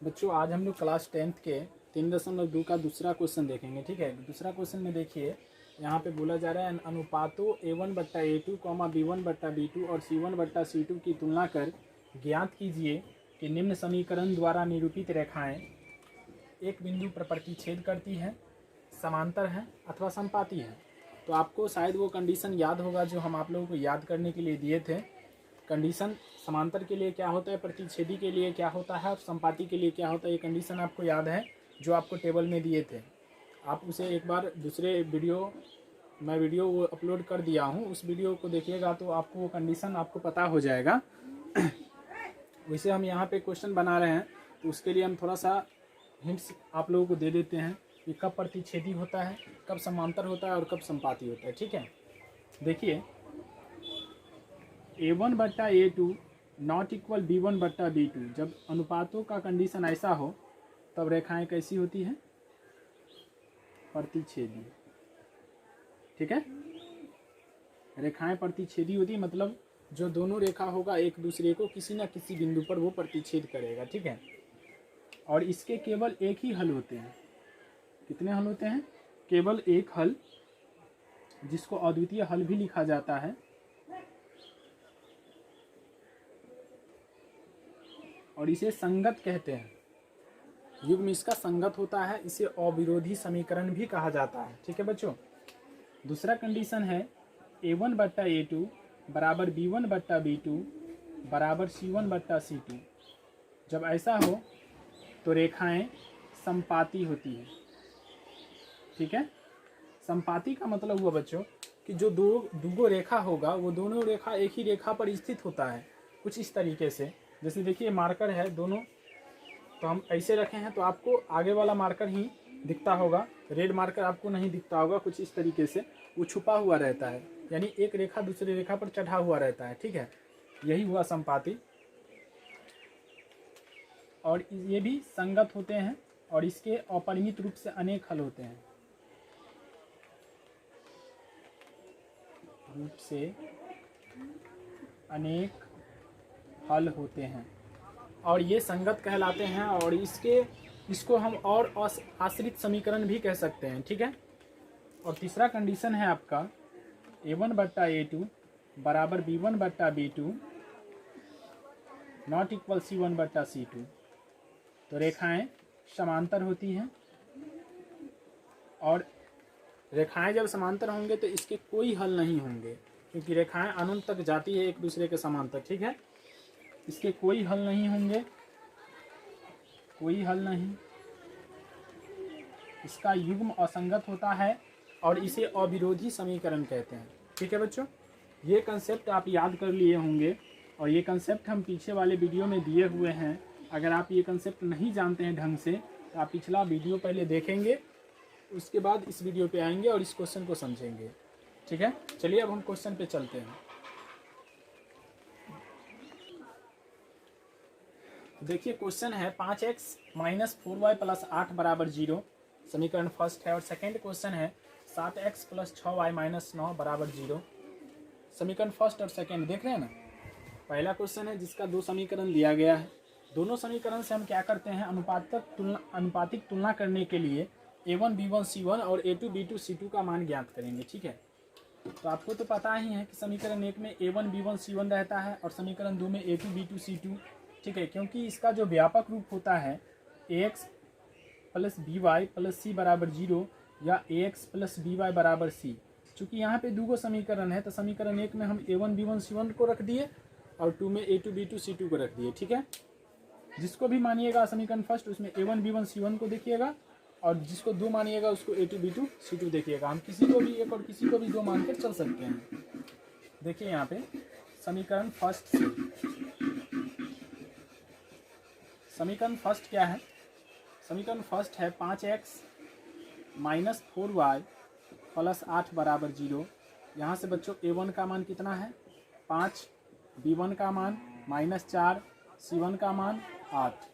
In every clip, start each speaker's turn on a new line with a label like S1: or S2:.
S1: बच्चों आज हम लोग क्लास 10th के 3.2 का दूसरा क्वेश्चन देखेंगे। ठीक है, दूसरा क्वेश्चन में देखिए यहाँ पे बोला जा रहा है अनुपातों A1/A2, B1/B2 और C1/C2 की तुलना कर ज्ञात कीजिए कि निम्न समीकरण द्वारा निरूपित रेखाएं एक बिंदु पर प्रतिच्छेद करती हैं, समांतर हैं अथवा संपाती हैं। तो आपको शायद वो कंडीशन याद होगा जो हम आप लोगों को याद करने के लिए दिए थे। कंडीशन समांतर के लिए क्या होता है, प्रतिच्छेदी के लिए क्या होता है और संपाती के लिए क्या होता है, ये कंडीशन आपको याद है जो आपको टेबल में दिए थे। आप उसे एक बार दूसरे मैं वीडियो वो अपलोड कर दिया हूँ, उस वीडियो को देखिएगा तो आपको वो कंडीशन आपको पता हो जाएगा। वैसे हम यहाँ पे क्वेश्चन बना रहे हैं तो उसके लिए हम थोड़ा सा हिंट्स आप लोगों को दे देते हैं कि कब प्रतिच्छेदी होता है, कब समांतर होता है और कब संपाती होता है। ठीक है, देखिए A1/A2 नॉट इक्वल B1/B2, जब अनुपातों का कंडीशन ऐसा हो तब रेखाएं कैसी होती हैं, प्रतिच्छेदी। ठीक है, रेखाएं प्रतिच्छेदी होती मतलब जो दोनों रेखा होगा एक दूसरे को किसी न किसी बिंदु पर वो प्रतिच्छेद करेगा। ठीक है, और इसके केवल एक ही हल होते हैं। कितने हल होते हैं? केवल एक हल, जिसको अद्वितीय हल भी लिखा जाता है, और इसे संगत कहते हैं। युग्म इसका संगत होता है, इसे अविरोधी समीकरण भी कहा जाता है। ठीक है बच्चों, दूसरा कंडीशन है A1/A2 बराबर B1/B2 बराबर C1/C2। जब ऐसा हो तो रेखाएं संपाती होती है। ठीक है, संपाती का मतलब हुआ बच्चों कि जो दो रेखा होगा वो दोनों रेखा एक ही रेखा पर स्थित होता है, कुछ इस तरीके से। जैसे देखिए मार्कर है दोनों, तो हम ऐसे रखे हैं तो आपको आगे वाला मार्कर ही दिखता होगा, रेड मार्कर आपको नहीं दिखता होगा। कुछ इस तरीके से वो छुपा हुआ रहता है, यानी एक रेखा दूसरी रेखा पर चढ़ा हुआ रहता है। ठीक है, यही हुआ संपाती। और ये भी संगत होते हैं और इसके अपरिमित रूप से अनेक हल होते हैं, रूप से अनेक हल होते हैं और ये संगत कहलाते हैं। और इसको हम और आश्रित समीकरण भी कह सकते हैं। ठीक है, और तीसरा कंडीशन है आपका A1/A2 बराबर B1/B2 नॉट इक्वल C1/C2। तो रेखाएं समांतर होती हैं, और रेखाएं जब समांतर होंगे तो इसके कोई हल नहीं होंगे, क्योंकि रेखाएं अनंत तक जाती है एक दूसरे के समांतर। ठीक है, इसके कोई हल नहीं होंगे, कोई हल नहीं। इसका युग्म असंगत होता है और इसे अविरोधी समीकरण कहते हैं। ठीक है बच्चों, ये कंसेप्ट आप याद कर लिए होंगे और ये कंसेप्ट हम पीछे वाले वीडियो में दिए हुए हैं। अगर आप ये कंसेप्ट नहीं जानते हैं ढंग से तो आप पिछला वीडियो पहले देखेंगे, उसके बाद इस वीडियो पे आएंगे और इस क्वेश्चन को समझेंगे। ठीक है, चलिए अब हम क्वेश्चन पे चलते हैं। देखिए क्वेश्चन है 5x - 4y + 8 बराबर 0, समीकरण फर्स्ट है। और सेकेंड क्वेश्चन है 7x + 6y - 9 बराबर 0, समीकरण फर्स्ट और सेकेंड। देख रहे हैं ना, पहला क्वेश्चन है जिसका दो समीकरण दिया गया है। दोनों समीकरण से हम क्या करते हैं, अनुपातिक तुलना करने के लिए A1 B1 C1 और A2 B2 C2 का मान ज्ञात करेंगे। ठीक है, तो आपको तो पता ही है कि समीकरण 1 में A1 B1 C1 रहता है और समीकरण 2 में A2 B2 C2। ठीक है, क्योंकि इसका जो व्यापक रूप होता है AX + BY + C बराबर 0 या AX + BY बराबर C। चूँकि यहाँ पे दो समीकरण है तो समीकरण 1 में हम A1 B1 C1 को रख दिए और 2 में A2 B2 C2 को रख दिए। ठीक है, जिसको भी मानिएगा समीकरण फर्स्ट उसमें A1 B1 C1 को देखिएगा, और जिसको 2 मानिएगा उसको A2 B2 C2 देखिएगा। हम किसी को भी एक और किसी को भी 2 मान कर चल सकते हैं। देखिए यहाँ पे समीकरण फर्स्ट से, समीकरण फर्स्ट क्या है, समीकरण फर्स्ट है 5x - 4y + 8 बराबर 0। यहाँ से बच्चों A1 का मान कितना है 5, B1 का मान -4, C1 का मान 8।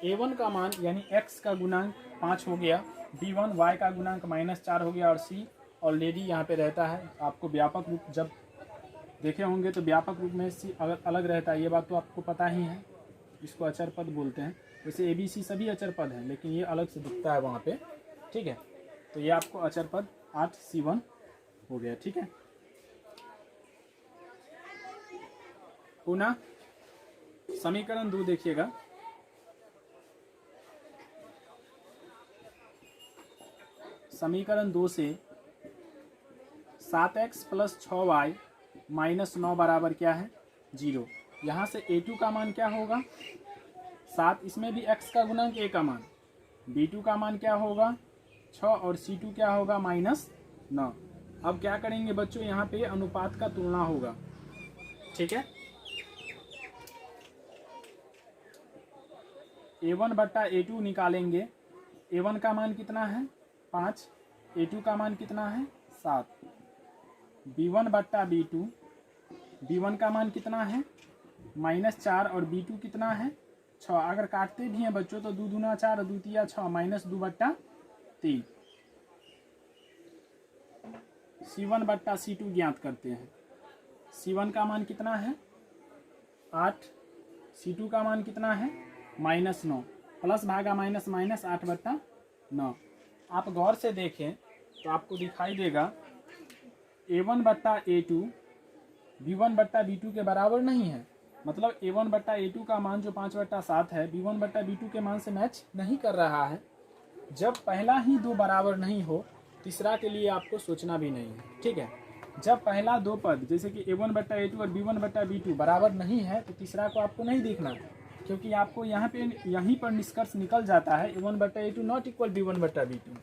S1: A1 का मान यानी x का गुणांक 5 हो गया, B1 y का गुणांक -4 हो गया और C ऑलरेडी यहाँ पे रहता है। आपको व्यापक रूप जब देखे होंगे तो व्यापक रूप में C अलग अलग रहता है, ये बात तो आपको पता ही है, इसको अचर पद बोलते हैं। वैसे ABC सभी अचर पद हैं, लेकिन ये अलग से दिखता है वहाँ पे, ठीक है। तो ये आपको अचर पद 8C1 हो गया, ठीक है। पुनः समीकरण 2 देखिएगा, समीकरण 2 से 7x प्लस 6y माइनस 9 बराबर क्या है 0। यहाँ से A2 का मान क्या होगा 7, इसमें भी x का गुणांक a का मान, B2 का मान क्या होगा 6 और C2 क्या होगा -9। अब क्या करेंगे बच्चों, यहाँ पे अनुपात का तुलना होगा, ठीक है। A1 बट्टा A2 निकालेंगे, A1 का मान कितना है 5, A2 का मान कितना है 7। B1 बट्टा B2, B1 का मान कितना है -4 और B2 कितना है 6। अगर काटते भी हैं बच्चों तो 2 दूना 4 और 2 तिया 6, -2 बट्टा 3। C1 बट्टा C2 ज्ञात करते हैं। C1 का मान कितना है 8, C2 का मान कितना है -9, प्लस भागा माइनस माइनस 8 बट्टा 9। आप गौर से देखें तो आपको दिखाई देगा A1 बट्टा A2 B1 बट्टा B2 के बराबर नहीं है। मतलब A1 बट्टा A2 का मान जो 5 बट्टा 7 है B1 बट्टा B2 के मान से मैच नहीं कर रहा है। जब पहला ही दो बराबर नहीं हो, तीसरा के लिए आपको सोचना भी नहीं है, ठीक है। जब पहला दो पद जैसे कि A1 बट्टा A2 और B1 बट्टा B2 बराबर नहीं है तो तीसरा को आपको नहीं देखना, क्योंकि आपको यहाँ पे यहीं पर निष्कर्ष निकल जाता है A1 बट्टा A2 नॉट इक्वल B1 बट्टा B2,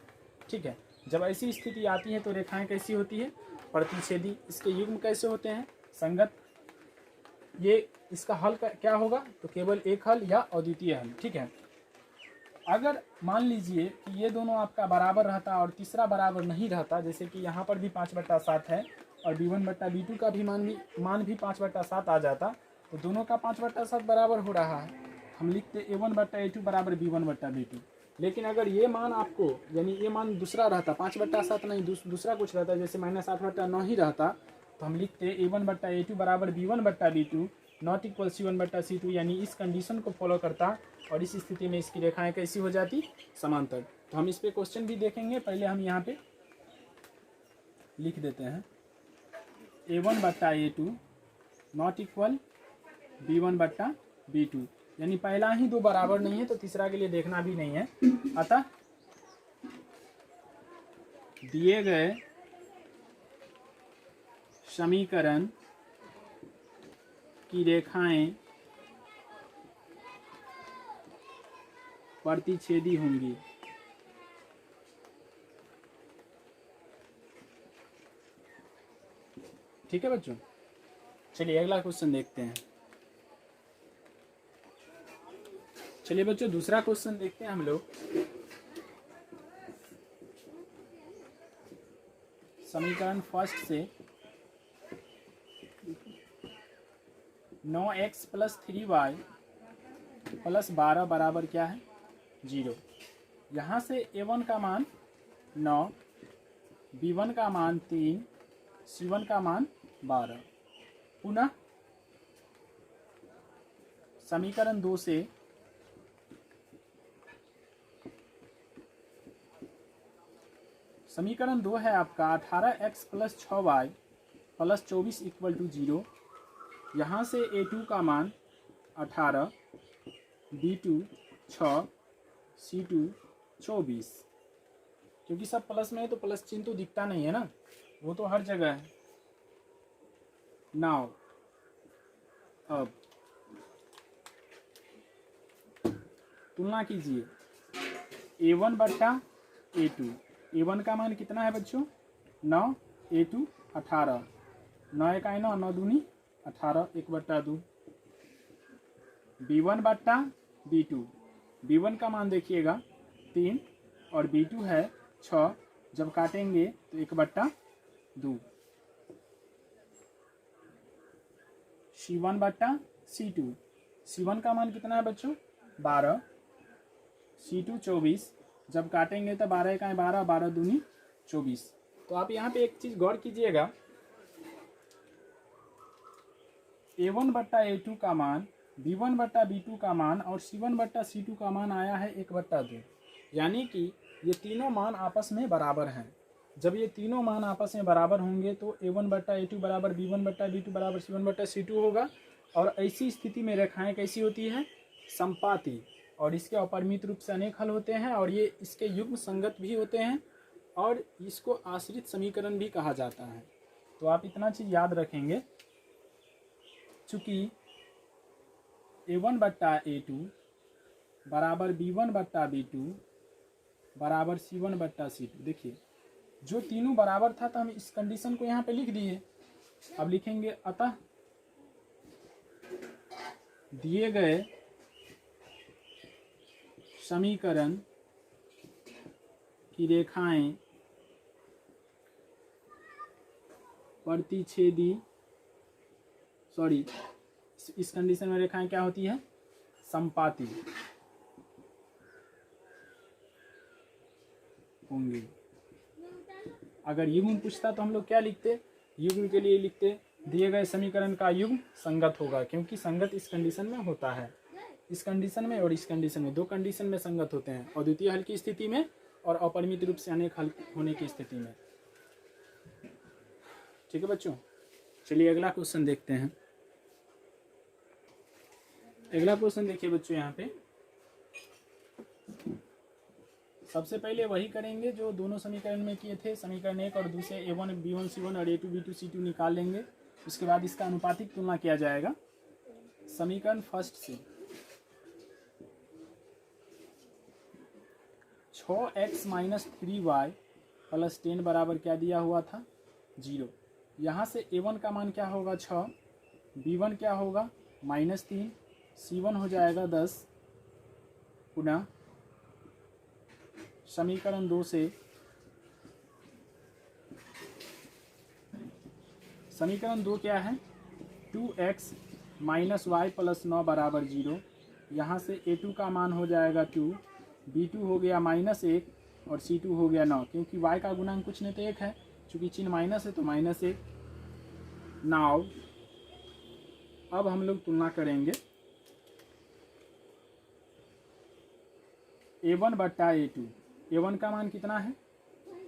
S1: ठीक है। जब ऐसी स्थिति आती है तो रेखाएं कैसी होती है प्रतिच्छेदी। इसके युग्म कैसे होते हैं संगत। ये इसका हल क्या होगा तो केवल एक हल या अद्वितीय हल, ठीक है। अगर मान लीजिए कि ये दोनों आपका बराबर रहता और तीसरा बराबर नहीं रहता, जैसे कि यहाँ पर भी 5 बट्टा 7 है और B1 बट्टा B2 का भी मान भी 5 बट्टा 7 आ जाता, तो दोनों का 5 बट्टा 7 बराबर हो रहा है। हम लिखते A1 बट्टा A2 बराबर B1 बट्टा B2। लेकिन अगर ये मान आपको यानी ये मान दूसरा रहता, 5 बट्टा 7 नहीं दूसरा कुछ रहता, जैसे -8 बट्टा 9 ही रहता, तो हम लिखते A1 बट्टा A2 बराबर B1 बट्टा B2 नॉट इक्वल C1 बट्टा C2, यानी इस कंडीशन को फॉलो करता और इस स्थिति में इसकी रेखाएं कैसी हो जाती समांतर। तो हम इस पे क्वेश्चन भी देखेंगे, पहले हम यहाँ पे लिख देते हैं A1 बट्टा A2 नॉट इक्वल B1 बट्टा B2, यानी पहला ही दो बराबर नहीं है तो तीसरा के लिए देखना भी नहीं है। अतः दिए गए समीकरण की रेखाएं प्रतिच्छेदी होंगी। ठीक है बच्चों, चलिए अगला क्वेश्चन देखते हैं। चलिए बच्चों दूसरा क्वेश्चन देखते हैं हम लोग। समीकरण फर्स्ट से 9x प्लस 3y प्लस 12 बराबर क्या है 0। यहाँ से A1 का मान 9, B1 का मान 3, C1 का मान 12। पुनः समीकरण 2 से समीकरण 2 है आपका 18x plus 6y plus 24 equal to 0। यहाँ से A2 का मान 18, B2 6, C2 24। क्योंकि सब प्लस में है तो प्लस चिन्ह तो दिखता नहीं है ना, वो तो हर जगह है। नाउ अब तुलना कीजिए A1 बट्टा A2। A1 का मान कितना है बच्चों 9, A2 18, 9 एक 9, 9 दूनी 18, 1 बट्टा 2। B1 बट्टा B2, B1 का मान देखिएगा 3 और B2 है 6, जब काटेंगे तो 1 बट्टा 2। C1 बट्टा C2, C1 का मान कितना है बच्चों 12, C2 24, जब काटेंगे तो 12 एक 12, 12 दूनी 24। तो आप यहाँ पे एक चीज गौर कीजिएगा, A1 बट्टा A2 का मान b1/b2 का मान और c1/c2 का मान आया है 1/2, यानी कि ये तीनों मान आपस में बराबर हैं। जब ये तीनों मान आपस में बराबर होंगे तो a1/a2 बराबर b1/b2 बराबर c1/c2 होगा। और ऐसी स्थिति में रेखाएं कैसी होती है? समपाती, और इसके अपरिमित रूप से अनेक हल होते हैं और ये इसके युग्म संगत भी होते हैं और इसको आश्रित समीकरण भी कहा जाता है। तो आप इतना चीज याद रखेंगे, चूंकि a1/a2 बराबर b1/b2 बराबर c1/c2। देखिए जो तीनों बराबर था तो हम इस कंडीशन को यहाँ पे लिख दिए। अब लिखेंगे अतः दिए गए समीकरण की रेखाएं प्रतिच्छेदी, सॉरी इस कंडीशन में रेखाएं क्या होती है? समपाती होंगी। अगर युग्म पूछता तो हम लोग क्या लिखते? युग्म के लिए लिखते दिए गए समीकरण का युग्म संगत होगा, क्योंकि संगत इस कंडीशन में होता है। इस कंडीशन में और इस कंडीशन में, दो कंडीशन में संगत होते हैं, अद्वितीय हल की स्थिति में और अपरिमित रूप से अनेक हल होने की स्थिति में। ठीक है बच्चों, चलिए अगला क्वेश्चन देखते हैं। अगला क्वेश्चन देखिए बच्चों, यहाँ पे सबसे पहले वही करेंगे जो दोनों समीकरण में किए थे। समीकरण 1 और दूसरे a1 b1 c1 और a2 b2 c2 निकाल लेंगे। उसके बाद इसका अनुपातिक तुलना किया जाएगा। समीकरण फर्स्ट से 6x - 3y + 10 बराबर क्या दिया हुआ था? 0। यहाँ से a1 का मान क्या होगा? 6, b1 क्या होगा? -3, c1 हो जाएगा 10। पुनः समीकरण 2 से समीकरण 2 क्या है? 2x - y + 9 बराबर 0। यहाँ से a2 का मान हो जाएगा 2, b2 हो गया -1 और c2 हो गया 9, क्योंकि y का गुणांक कुछ नहीं तो 1 है, चूंकि चिन्ह माइनस है तो -1। नाउ अब हम लोग तुलना करेंगे a1/a2। a1 का मान कितना है?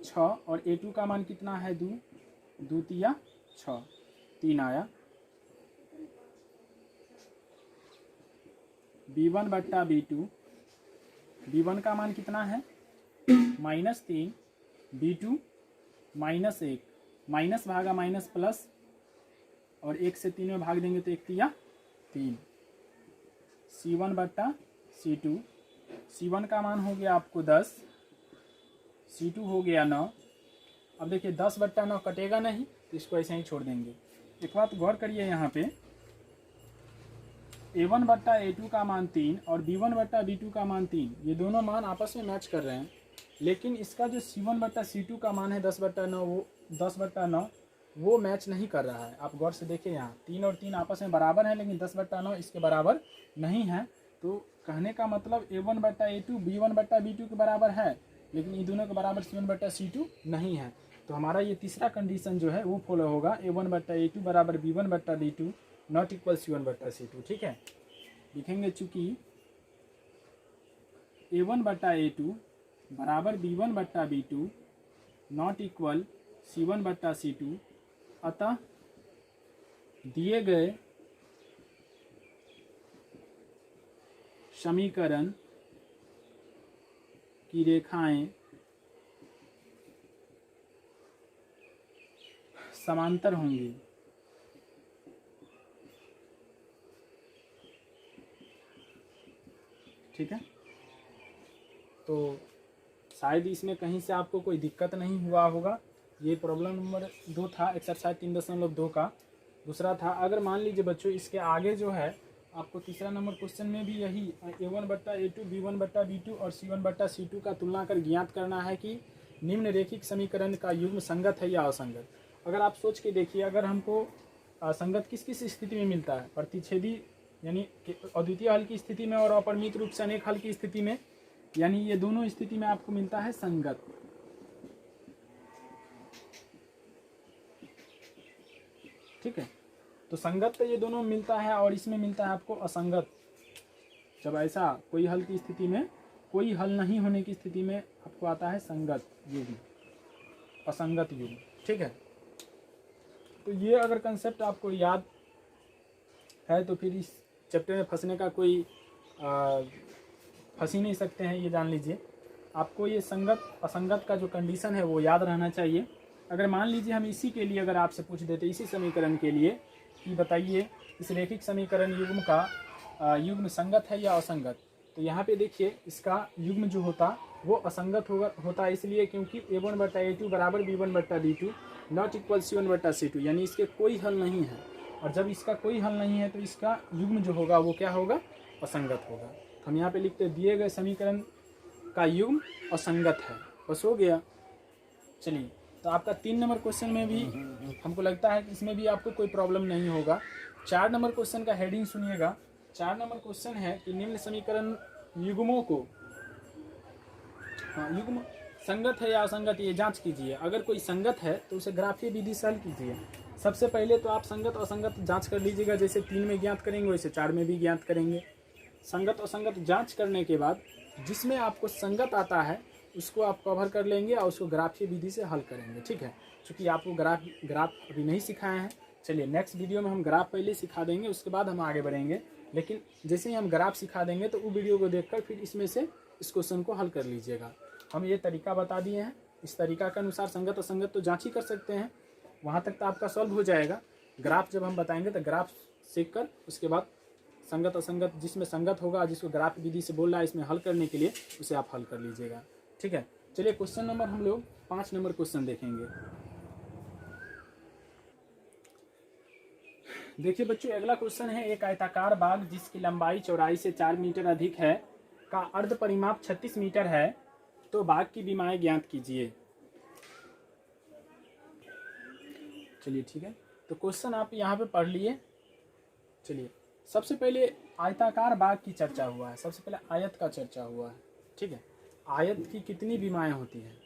S1: 6 और a2 का मान कितना है? 2, 2 तिया 6, 3 आया। b1/b2, b1 का मान कितना है? -3, b2 -1, माइनस भागा माइनस प्लस, और 1 से 3 में भाग देंगे तो 1 तिया 3। c1/c2, c1 का मान हो गया आपको 10, c2 हो गया 9। अब देखिए 10/9 कटेगा नहीं तो इसको ऐसे ही छोड़ देंगे। एक बात गौर करिए, यहाँ पे a1/a2 का मान 3 और b1/b2 का मान 3, ये दोनों मान आपस में मैच कर रहे हैं। लेकिन इसका जो c1/c2 का मान है 10/9 वो मैच नहीं कर रहा है। आप गौर से देखिए, यहाँ 3 और 3 आपस में बराबर हैं, लेकिन 10/9 इसके बराबर नहीं है। तो कहने का मतलब a1/a2 b1/b2 के बराबर है, लेकिन इन दोनों के बराबर c1/c2 नहीं है। तो हमारा ये तीसरा कंडीशन जो है वो फॉलो होगा, a1/a2 बराबर b1/b2 नॉट इक्वल c1/c2। ठीक है, लिखेंगे चूंकि a1/a2 बराबर b1/b2 नॉट इक्वल c1/c2, अतः दिए गए समीकरण की रेखाएं समांतर होंगी। ठीक है, तो शायद इसमें कहीं से आपको कोई दिक्कत नहीं हुआ होगा। ये प्रॉब्लम नंबर 2 था, एक्सरसाइज 3.2 का। दूसरा था, अगर मान लीजिए बच्चों इसके आगे जो है आपको तीसरा नंबर क्वेश्चन में भी यही a1/a2 b1/b2 और c1/c2 का तुलना कर ज्ञात करना है कि निम्न रेखिक समीकरण का युग्म संगत है या असंगत। अगर आप सोच के देखिए, अगर हमको असंगत किस किस स्थिति में मिलता है? प्रतिच्छेदी यानी अद्वितीय हल की स्थिति में और अपरिमित रूप से अनेक हल की स्थिति में, यानी ये दोनों स्थिति में आपको मिलता है संगत। ठीक है, तो संगत पे ये दोनों मिलता है और इसमें मिलता है आपको असंगत। जब ऐसा कोई हल की स्थिति में, कोई हल नहीं होने की स्थिति में आपको आता है संगत युग्म, असंगत युग्म। ठीक है, तो ये अगर कंसेप्ट आपको याद है तो फिर इस चैप्टर में फंसने का कोई फंस ही नहीं सकते हैं, ये जान लीजिए। आपको ये संगत असंगत का जो कंडीशन है वो याद रहना चाहिए। अगर मान लीजिए हम इसी के लिए अगर आपसे पूछ देते, इसी समीकरण के लिए कि बताइए इस रैखिक समीकरण युग्म का युग्म संगत है या असंगत, तो यहाँ पे देखिए इसका युग्म जो होता वो असंगत होता इसलिए क्योंकि a1/a2 बराबर b1/b2 नॉट इक्वल c1/c2, यानी इसके कोई हल नहीं है। और जब इसका कोई हल नहीं है तो इसका युग्म जो होगा वो क्या होगा, असंगत होगा। तो हम यहाँ पे लिखते दिए गए समीकरण का युग्म असंगत है, बस हो गया। चलिए, तो आपका 3 नंबर क्वेश्चन में भी हमको लगता है कि इसमें भी आपको कोई प्रॉब्लम नहीं होगा। 4 नंबर क्वेश्चन का हेडिंग सुनिएगा। 4 नंबर क्वेश्चन है कि निम्न समीकरण युग्मों को, हाँ, युग्म संगत है या असंगत ये जांच कीजिए। अगर कोई संगत है तो उसे ग्राफीय विधि से हल कीजिए। सबसे पहले तो आप संगत असंगत जांच कर लीजिएगा, जैसे 3 में ज्ञात करेंगे वैसे 4 में भी ज्ञात करेंगे। संगत असंगत जांच करने के बाद जिसमें आपको संगत आता है उसको आप कवर कर लेंगे और उसको ग्राफीय विधि से हल करेंगे। ठीक है, क्योंकि आपको ग्राफ अभी नहीं सिखाए हैं। चलिए नेक्स्ट वीडियो में हम ग्राफ पहले सिखा देंगे, उसके बाद हम आगे बढ़ेंगे। लेकिन जैसे ही हम ग्राफ सिखा देंगे तो वो वीडियो को देखकर फिर इसमें से इस क्वेश्चन को हल कर लीजिएगा। हम ये तरीका बता दिए हैं, इस तरीका के अनुसार संगत असंगत तो जांच ही कर सकते हैं, वहाँ तक तो आपका सॉल्व हो जाएगा। ग्राफ जब हम बताएंगे तो ग्राफ सीख कर उसके बाद संगत असंगत जिसमें संगत होगा, जिसको ग्राफ विधि से बोल रहा है इसमें हल करने के लिए, उसे आप हल कर लीजिएगा। ठीक है, चलिए क्वेश्चन नंबर हम लोग 5 नंबर क्वेश्चन देखेंगे। देखिए बच्चों, अगला क्वेश्चन है, एक आयताकार बाग जिसकी लंबाई चौड़ाई से 4 मीटर अधिक है का अर्ध परिमाप 36 मीटर है, तो बाग की विमाएं ज्ञात कीजिए। चलिए ठीक है, तो क्वेश्चन आप यहाँ पे पढ़ लिए। चलिए, सबसे पहले आयताकार बाग की चर्चा हुआ है, सबसे पहले आयत का चर्चा हुआ है। ठीक है, आयत की कितनी विमाएं होती हैं?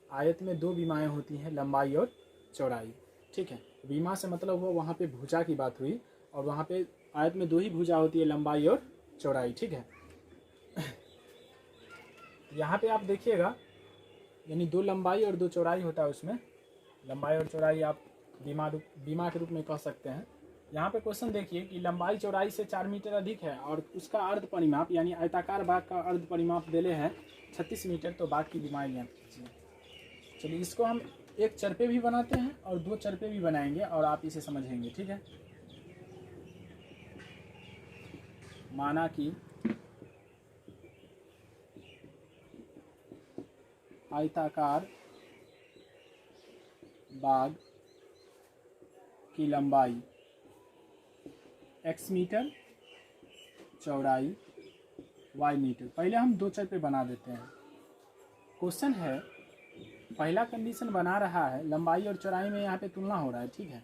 S1: आयत में 2 विमाएं होती हैं, लंबाई और चौड़ाई। ठीक है, विमा से मतलब हुआ वहाँ पे भुजा की बात हुई, और वहाँ पे आयत में 2 ही भुजा होती है, लंबाई और चौड़ाई। ठीक है, यहाँ पे आप देखिएगा यानी 2 लंबाई और 2 चौड़ाई होता है, उसमें लंबाई और चौड़ाई आप बीमा के रूप में कह सकते हैं। यहाँ पे क्वेश्चन देखिए कि लंबाई चौड़ाई से 4 मीटर अधिक है और उसका अर्ध परिमाप यानी आयताकार बाग का अर्ध परिमाप देले है 36 मीटर, तो बाग की विमाएं ज्ञात कीजिए। चलिए, इसको हम एक चरपे भी बनाते हैं और 2 चरपे भी बनाएंगे और आप इसे समझेंगे। ठीक है, माना कि आयताकार बाग की लंबाई x मीटर, चौड़ाई y मीटर। पहले हम 2 चरपे बना देते हैं। क्वेश्चन है, पहला कंडीशन बना रहा है लंबाई और चौड़ाई में यहाँ पे तुलना हो रहा है। ठीक है,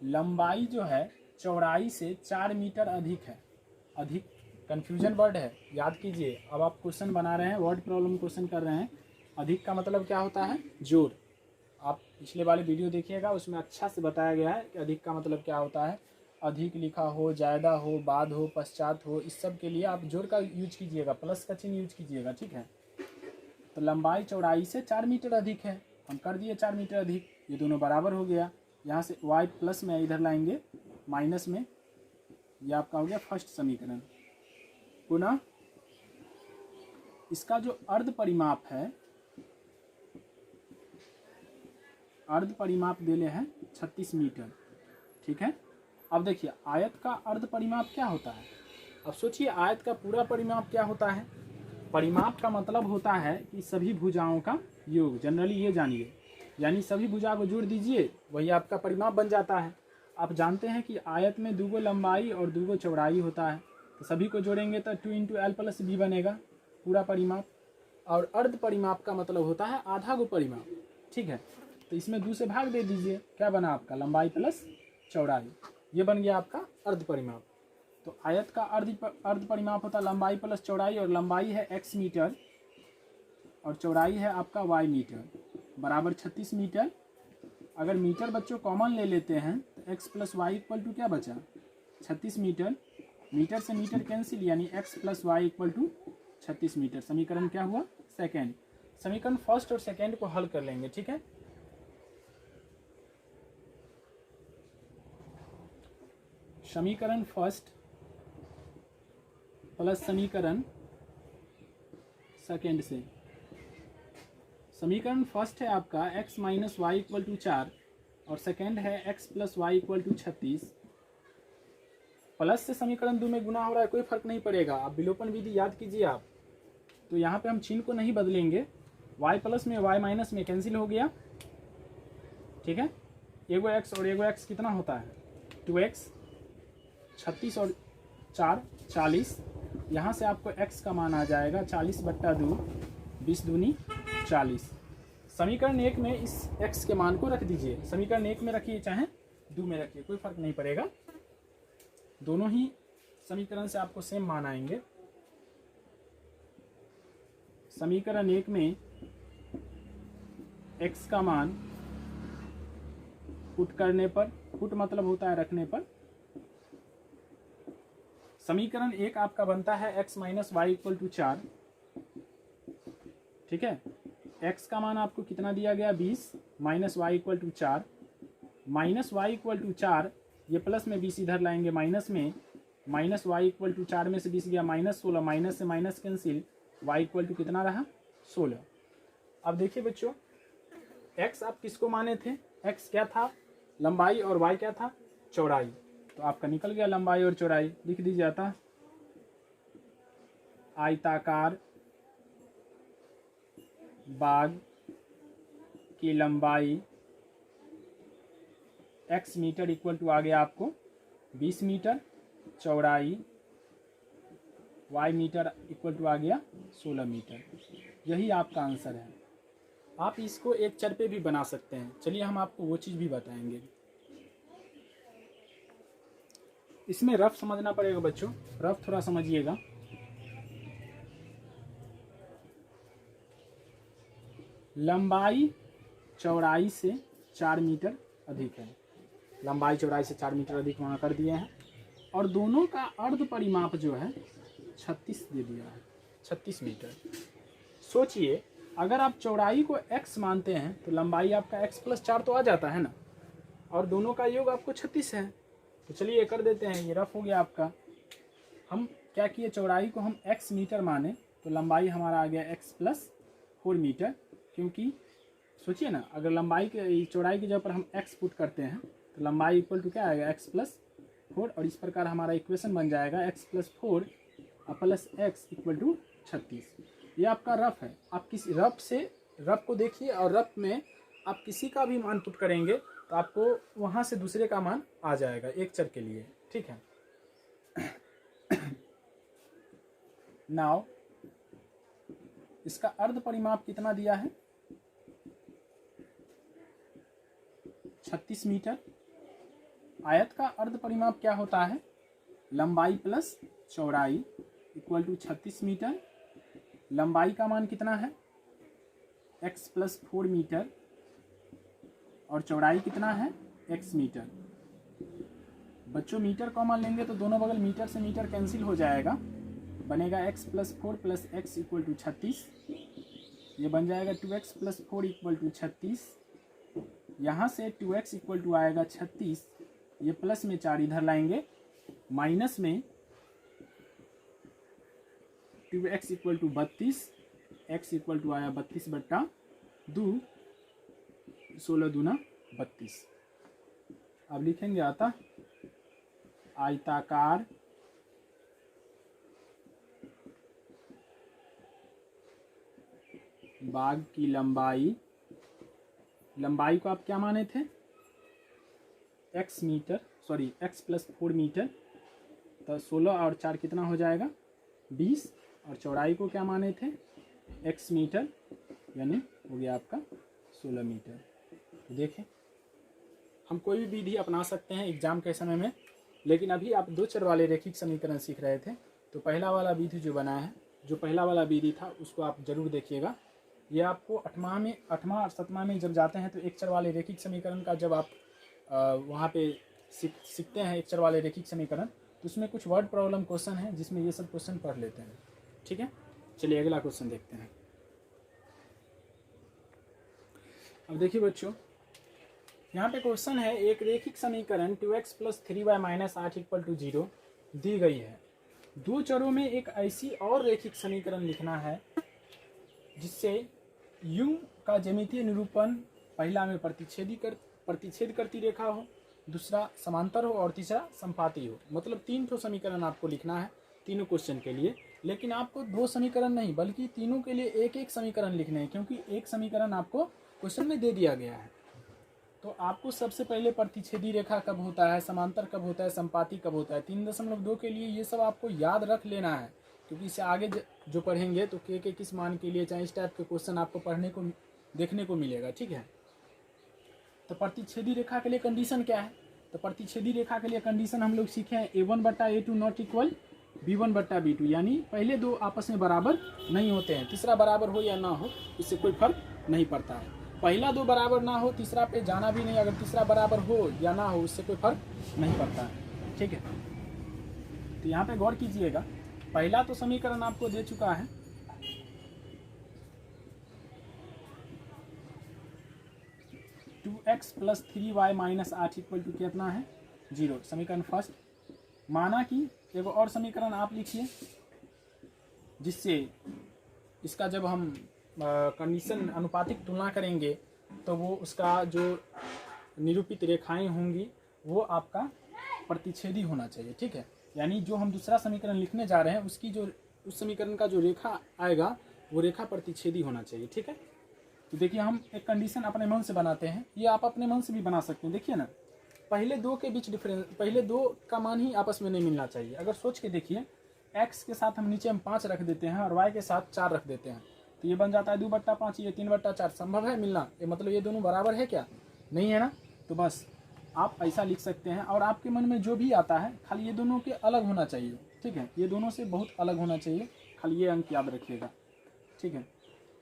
S1: लंबाई जो है चौड़ाई से 4 मीटर अधिक है। अधिक कंफ्यूजन वर्ड है, याद कीजिए। अब आप क्वेश्चन बना रहे हैं, वर्ड प्रॉब्लम क्वेश्चन कर रहे हैं। अधिक का मतलब क्या होता है? जोड़। आप पिछले वाले वीडियो देखिएगा, उसमें अच्छा से बताया गया है कि अधिक का मतलब क्या होता है। अधिक लिखा हो, ज़्यादा हो, बाद हो, पश्चात हो, इस सब के लिए आप जोड़ का यूज कीजिएगा, प्लस का चिन्ह यूज कीजिएगा। ठीक है, तो लंबाई चौड़ाई से 4 मीटर अधिक है, हम कर दिए 4 मीटर अधिक, ये दोनों बराबर हो गया। यहाँ से y प्लस में इधर लाएंगे माइनस में, ये आपका हो गया फर्स्ट समीकरण। पुनः इसका जो अर्ध परिमाप है, अर्ध परिमाप देले हैं 36 मीटर। ठीक है, अब देखिए आयत का अर्ध परिमाप क्या होता है। अब सोचिए आयत का पूरा परिमाप क्या होता है। परिमाप का मतलब होता है कि सभी भुजाओं का योग, जनरली ये जानिए, यानी सभी भुजा को जोड़ दीजिए, वही आपका परिमाप बन जाता है। आप जानते हैं कि आयत में 2 लंबाई और 2 चौड़ाई होता है, तो सभी को जोड़ेंगे तो 2 × l + b बनेगा पूरा परिमाप। और अर्ध परिमाप का मतलब होता है आधा गो परिमाप। ठीक है, तो इसमें 2 से भाग दे दीजिए, क्या बना आपका? लंबाई प्लस चौड़ाई, ये बन गया आपका अर्ध परिमाप। तो आयत का अर्ध परिमाप होता है लंबाई प्लस चौड़ाई, और लंबाई है x मीटर और चौड़ाई है आपका y मीटर, बराबर 36 मीटर। अगर मीटर बच्चों कॉमन ले लेते हैं तो x plus y equal to क्या बचा 36 मीटर। मीटर से मीटर कैंसिल यानी x plus y equal to 36 metre. समीकरण क्या हुआ सेकेंड। समीकरण फर्स्ट और सेकेंड को हल कर लेंगे, ठीक है। समीकरण फर्स्ट प्लस समीकरण सेकेंड से। समीकरण फर्स्ट है आपका x minus y equal to 4 और सेकेंड है x plus y equal to 36। Plus से समीकरण 2 में गुना हो रहा है, कोई फर्क नहीं पड़ेगा। आप विलोपन विधि याद कीजिए आप, तो यहाँ पे हम चिन्ह को नहीं बदलेंगे। y प्लस में y माइनस में कैंसिल हो गया, ठीक है। एगो x और एगो x कितना होता है 2x, 36 और 4 40। यहाँ से आपको x का मान आ जाएगा 40/2, 20 दूनी 40। समीकरण 1 में इस x के मान को रख दीजिए। समीकरण 1 में रखिए चाहे 2 में रखिए, कोई फर्क नहीं पड़ेगा। दोनों ही समीकरण से आपको सेम मान आएंगे। समीकरण 1 में x का मान पुट करने पर, पुट मतलब होता है रखने पर, समीकरण 1 आपका बनता है x minus y equal to 4, ठीक है। x का मान आपको कितना दिया गया 20 minus y equal to 4, minus y equal to 4, ये प्लस में 20 इधर लाएंगे माइनस में, माइनस वाई इक्वल टू 4 में से 20 गया माइनस 16, माइनस से minus cancel, y equal to कितना रहा 16। अब देखिए बच्चों x आप किसको माने थे, x क्या था लंबाई और y क्या था चौड़ाई। तो आपका निकल गया लंबाई और चौड़ाई। लिख दीजिए आता आयताकार बाग की लंबाई x मीटर इक्वल टू आ गया आपको 20 मीटर, चौड़ाई y मीटर इक्वल टू आ गया 16 मीटर। यही आपका आंसर है। आप इसको एक चर पे भी बना सकते हैं। चलिए हम आपको वो चीज़ भी बताएंगे। इसमें रफ समझना पड़ेगा बच्चों, रफ थोड़ा समझिएगा। लंबाई चौड़ाई से 4 मीटर अधिक है, लंबाई चौड़ाई से 4 मीटर अधिक वहाँ कर दिए हैं, और दोनों का अर्ध परिमाप जो है 36 दे दिया है, 36 मीटर। सोचिए अगर आप चौड़ाई को x मानते हैं तो लंबाई आपका x प्लस 4 तो आ जाता है ना, और दोनों का योग आपको 36 है। तो चलिए कर देते हैं, ये रफ हो गया आपका। हम क्या किए, चौड़ाई को हम x मीटर माने तो लंबाई हमारा आ गया x प्लस 4 मीटर। क्योंकि सोचिए ना, अगर लंबाई के चौड़ाई की जगह पर हम x पुट करते हैं तो लंबाई इक्वल टू क्या आएगा x प्लस 4, और इस प्रकार हमारा इक्वेशन बन जाएगा x plus 4 plus x equal to 36। ये आपका रफ है। आप किसी रफ से, रफ को देखिए और रफ में आप किसी का भी मान पुट करेंगे तो आपको वहाँ से दूसरे का मान आ जाएगा एक चर के लिए, ठीक है। नाउ इसका अर्ध परिमाप कितना दिया है 36 मीटर। आयत का अर्ध परिमाप क्या होता है, लंबाई प्लस चौड़ाई इक्वल टू 36 मीटर। लंबाई का मान कितना है x प्लस 4 मीटर, और चौड़ाई कितना है x मीटर। बच्चों मीटर कॉमन लेंगे तो दोनों बगल मीटर से मीटर कैंसिल हो जाएगा, बनेगा x plus 4 plus x equal to 36। ये बन जाएगा 2x प्लस 4 इक्वल टू 36। यहाँ से 2x इक्वल टू आएगा 36, ये प्लस में 4 इधर लाएंगे, माइनस में 2x equal to 32, x equal to आया 32/2, 16 दूना 32। अब लिखेंगे आता आयताकार बाग की लंबाई, लंबाई को आप क्या माने थे x metre, sorry x plus 4 metre, तो 16 और 4 कितना हो जाएगा 20, और चौड़ाई को क्या माने थे x मीटर, यानी हो गया आपका 16 मीटर। देखें हम कोई भी विधि अपना सकते हैं एग्जाम के समय में, लेकिन अभी आप 2 चर वाले रैखिक समीकरण सीख रहे थे, तो पहला वाला विधि जो बना है, जो पहला वाला विधि था उसको आप जरूर देखिएगा। ये आपको 8वां और 7वां में जब जाते हैं तो एक चर वाले रेखिक समीकरण का जब आप वहाँ पे सीखते हैं एक चर वाले रेखिक समीकरण, तो उसमें कुछ वर्ड प्रॉब्लम क्वेश्चन है जिसमें ये सब क्वेश्चन पढ़ लेते हैं। ठीक है, चलिए अगला क्वेश्चन देखते हैं। अब देखिए बच्चों, यहाँ पे क्वेश्चन है एक रेखिक समीकरण 2x + 3y - 8 = 0 दी गई है। दो चरों में एक ऐसी और रेखिक समीकरण लिखना है जिससे u का ज्यामितीय निरूपण पहला में प्रतिच्छेद करती रेखा हो, दूसरा समांतर हो और तीसरा संपाती हो। मतलब 3 ठो समीकरण आपको लिखना है तीनों क्वेश्चन के लिए, लेकिन आपको 2 समीकरण नहीं बल्कि तीनों के लिए एक एक समीकरण लिखने हैं, क्योंकि एक समीकरण आपको क्वेश्चन में दे दिया गया है। तो आपको सबसे पहले प्रतिच्छेदी रेखा कब होता है, समांतर कब होता है, संपाती कब होता है, 3.2 के लिए ये सब आपको याद रख लेना है, क्योंकि इससे आगे जो पढ़ेंगे तो के किस मान के लिए चाहे इस टाइप के क्वेश्चन आपको पढ़ने को देखने को मिलेगा। ठीक है, तो प्रतिच्छेदी रेखा के लिए कंडीशन क्या है? तो प्रतिच्छेदी रेखा के लिए कंडीशन हम लोग सीखे हैं a1/a2 नॉट इक्वल b1/b2, यानी पहले दो आपस में बराबर नहीं होते हैं, तीसरा बराबर हो या ना हो इससे कोई फर्क नहीं पड़ता है। पहला दो बराबर ना हो तीसरा पे जाना भी नहीं, अगर तीसरा बराबर हो या ना हो उससे कोई फर्क नहीं पड़ता है। ठीक है, तो यहाँ पे गौर कीजिएगा, पहला तो समीकरण आपको दे चुका है, टू एक्स + 3y - 8 = कितना है 0, समीकरण फर्स्ट। माना कि एक और समीकरण आप लिखिए जिससे इसका जब हम कंडीशन अनुपातिक तुलना करेंगे तो वो उसका जो निरूपित रेखाएं होंगी वो आपका प्रतिच्छेदी होना चाहिए। ठीक है, यानी जो हम दूसरा समीकरण लिखने जा रहे हैं उसकी जो उस समीकरण का जो रेखा आएगा वो रेखा प्रतिच्छेदी होना चाहिए। ठीक है, तो देखिए हम एक कंडीशन अपने मन से बनाते हैं, ये आप अपने मन से भी बना सकते हैं। देखिए ना, पहले दो के बीच डिफरेंस, पहले दो का मान ही आपस में नहीं मिलना चाहिए। अगर सोच के देखिए, x के साथ हम नीचे में 5 रख देते हैं और y के साथ 4 रख देते हैं, तो ये बन जाता है 2/5, ये 3/4। संभव है मिलना? ये मतलब ये दोनों बराबर है क्या? नहीं है ना। तो बस आप ऐसा लिख सकते हैं, और आपके मन में जो भी आता है खाली ये दोनों के अलग होना चाहिए। ठीक है, ये दोनों से बहुत अलग होना चाहिए, खाली ये अंक याद रखिएगा। ठीक है,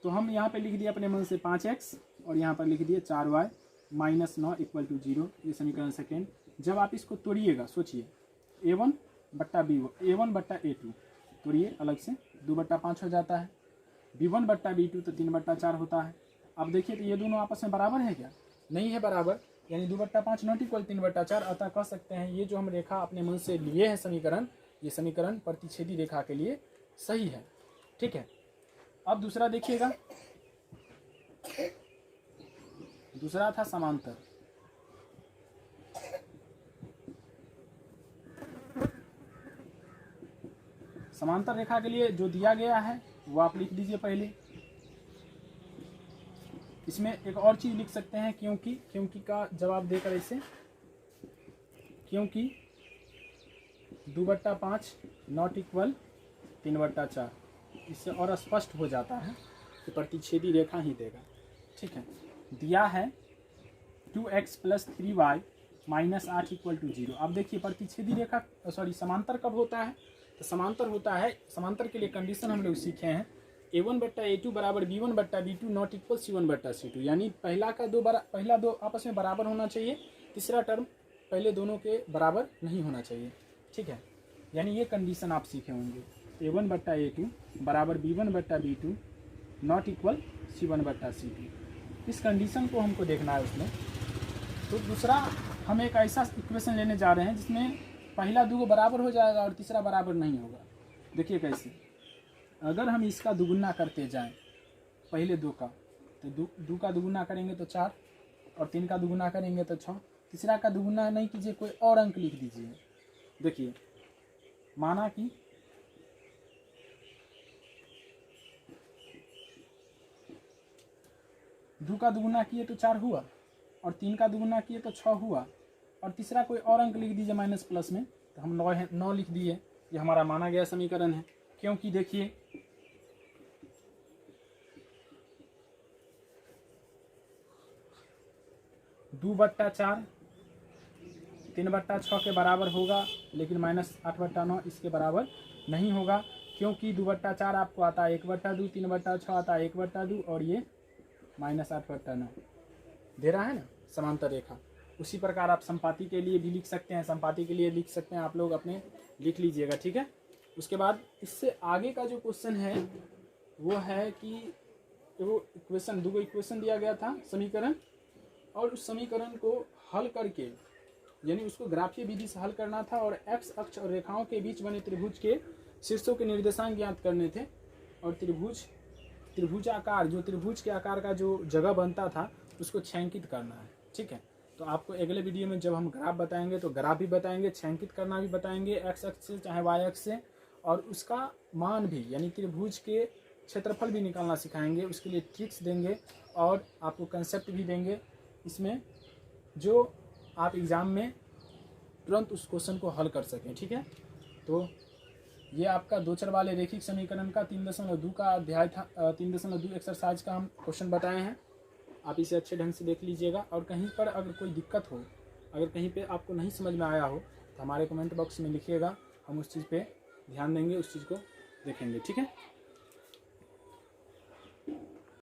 S1: तो हम यहाँ पे लिख दिए अपने मन से 5x और यहाँ पर लिख दिए 4y - 9 = 0, ये समीकरण सेकेंड। जब आप इसको तोड़िएगा, सोचिए a1/a2 तोड़िए अलग से, 2/5 हो जाता है, b1/b2 तो 3/4 होता है। अब देखिए तो ये दोनों आपस में बराबर है क्या? नहीं है बराबर, यानी 2/5 नॉट इक्वल 3/4। अतः कह सकते हैं ये जो हम रेखा अपने मन से लिए हैं समीकरण, ये समीकरण प्रतिच्छेदी रेखा के लिए सही है। ठीक है, अब दूसरा देखिएगा, दूसरा था समांतर। समांतर रेखा के लिए जो दिया गया है वो आप लिख दीजिए पहले। इसमें एक और चीज लिख सकते हैं, क्योंकि का जवाब देकर ऐसे, क्योंकि 2/5 नॉट इक्वल 3/4, इससे और स्पष्ट हो जाता है कि प्रतिच्छेदी रेखा ही देगा। ठीक है, दिया है 2x + 3y - 8 = 0। अब देखिए प्रतिच्छेदी रेखा समांतर कब होता है? तो समांतर होता है, समांतर के लिए कंडीशन हम लोग सीखे हैं a1/a2 = b1/b2 not equal c1/c2, यानी पहला दो आपस में बराबर होना चाहिए, तीसरा टर्म पहले दोनों के बराबर नहीं होना चाहिए। ठीक है, यानी ये कंडीशन आप सीखे होंगे, a1/a2 = b1/b2 not equal c1/c2। इस कंडीशन को हमको देखना है उसमें। तो दूसरा हम एक ऐसा इक्वेशन लेने जा रहे हैं जिसमें पहला दो बराबर हो जाएगा और तीसरा बराबर नहीं होगा। देखिए कैसे, अगर हम इसका दुगुना करते जाएं पहले दो का, तो दो का दुगुना करेंगे तो 4, और 3 का दुगुना करेंगे तो 6, तीसरा का दुगुना नहीं कीजिए, कोई और अंक लिख दीजिए। देखिए, माना कि दो का दुगुना किए तो 4 हुआ, और 3 का दुगुना किए तो 6 हुआ, और तीसरा कोई और अंक लिख दीजिए माइनस प्लस में, तो हम 9 लिख दिए। ये हमारा माना गया समीकरण है, क्योंकि देखिए 2/4 3/6 के बराबर होगा, लेकिन -8/9 इसके बराबर नहीं होगा। क्योंकि 2/4 आपको आता है 1/2, 3/6 आता है 1/2 और ये -8/9 दे रहा है ना समांतर रेखा। उसी प्रकार आप संपाति के लिए भी लिख सकते हैं, संपाति के लिए लिख सकते हैं, आप लोग अपने लिख लीजिएगा, ठीक है। उसके बाद इससे आगे का जो क्वेश्चन है वो है कि वो इक्वेशन, दो इक्वेशन दिया गया था समीकरण, और उस समीकरण को हल करके यानी उसको ग्राफीय विधि से हल करना था और एक्स अक्ष और रेखाओं के बीच बने त्रिभुज के शीर्षों के निर्देशांक ज्ञात करने थे और त्रिभुजाकार जो त्रिभुज के आकार का जो जगह बनता था उसको छायांकित करना है, ठीक है। तो आपको अगले वीडियो में जब हम ग्राफ बताएंगे तो ग्राफ भी बताएंगे, छायांकित करना भी बताएंगे एक्स अक्ष से चाहे वाई अक्ष से, और उसका मान भी यानी त्रिभुज के क्षेत्रफल भी निकालना सिखाएंगे, उसके लिए ट्रिक्स देंगे और आपको कंसेप्ट भी देंगे इसमें, जो आप एग्ज़ाम में तुरंत उस क्वेश्चन को हल कर सकें, ठीक है। तो ये आपका 2 चर वाले रेखिक समीकरण का 3.2 का अध्याय था, 3.2 एक्सरसाइज का हम क्वेश्चन बताए हैं। आप इसे अच्छे ढंग से देख लीजिएगा और कहीं पर अगर कोई दिक्कत हो, अगर कहीं पे आपको नहीं समझ में आया हो तो हमारे कमेंट बॉक्स में लिखिएगा, हम उस चीज़ पे ध्यान देंगे, उस चीज़ को देखेंगे, ठीक है।